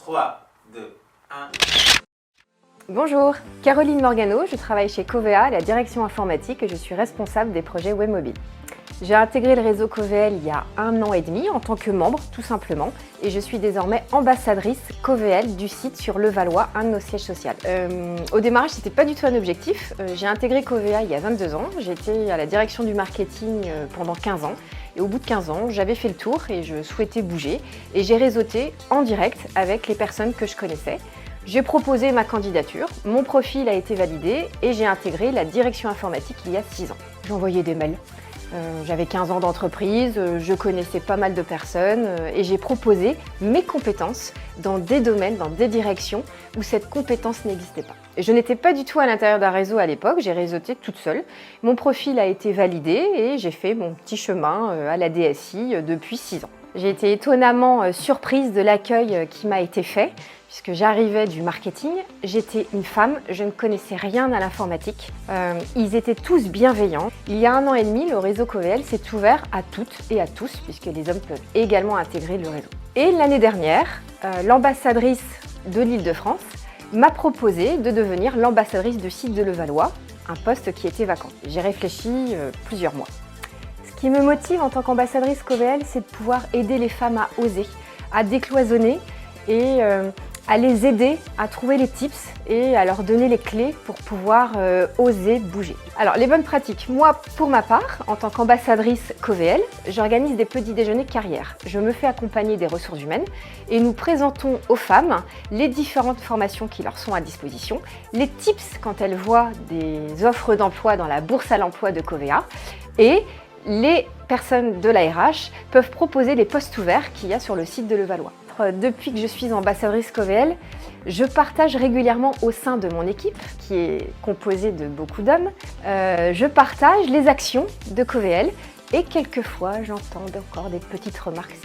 3, 2, 1. Bonjour, Caroline Morgano, je travaille chez Covea, la direction informatique et je suis responsable des projets web mobile. J'ai intégré le réseau Covéel il y a 1 an et demi en tant que membre, tout simplement, et je suis désormais ambassadrice Covéel du site sur Levallois, un de nos sièges sociaux. Au démarrage, ce n'était pas du tout un objectif. J'ai intégré Covea il y a 22 ans, j'étais à la direction du marketing pendant 15 ans. Et au bout de 15 ans, j'avais fait le tour et je souhaitais bouger. Et j'ai réseauté en direct avec les personnes que je connaissais. J'ai proposé ma candidature, mon profil a été validé et j'ai intégré la direction informatique il y a 6 ans. J'envoyais des mails. J'avais 15 ans d'entreprise, je connaissais pas mal de personnes et j'ai proposé mes compétences dans des domaines, dans des directions où cette compétence n'existait pas. Je n'étais pas du tout à l'intérieur d'un réseau à l'époque, j'ai réseauté toute seule. Mon profil a été validé et j'ai fait mon petit chemin à la DSI depuis 6 ans. J'ai été étonnamment surprise de l'accueil qui m'a été fait, puisque j'arrivais du marketing, j'étais une femme, je ne connaissais rien à l'informatique. Ils étaient tous bienveillants. Il y a 1 an et demi, le réseau Covéel s'est ouvert à toutes et à tous, puisque les hommes peuvent également intégrer le réseau. Et l'année dernière, l'ambassadrice de l'Île-de-France m'a proposé de devenir l'ambassadrice du site de Levallois, un poste qui était vacant. J'ai réfléchi plusieurs mois. Ce qui me motive en tant qu'ambassadrice Covéel, c'est de pouvoir aider les femmes à oser, à décloisonner et à les aider à trouver les tips et à leur donner les clés pour pouvoir oser bouger. Alors les bonnes pratiques, moi pour ma part, en tant qu'ambassadrice Covéel, j'organise des petits déjeuners carrière. Je me fais accompagner des ressources humaines et nous présentons aux femmes les différentes formations qui leur sont à disposition, les tips quand elles voient des offres d'emploi dans la bourse à l'emploi de Covea et les personnes de la RH peuvent proposer les postes ouverts qu'il y a sur le site de Levallois. Depuis que je suis ambassadrice Covéel, je partage régulièrement au sein de mon équipe, qui est composée de beaucoup d'hommes, je partage les actions de Covéel et quelquefois j'entends encore des petites remarques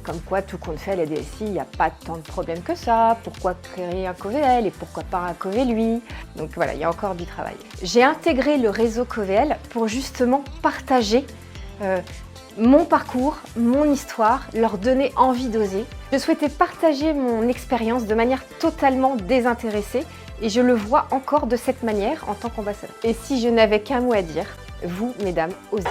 comme quoi tout compte fait à la DSI, il n'y a pas tant de problèmes que ça, pourquoi créer un Covéel et pourquoi pas un Covéluy. Donc voilà, il y a encore du travail. J'ai intégré le réseau Covéel pour justement partager mon parcours, mon histoire, leur donner envie d'oser. Je souhaitais partager mon expérience de manière totalement désintéressée et je le vois encore de cette manière en tant qu'ambassadeur. Et si je n'avais qu'un mot à dire, vous, mesdames, osez.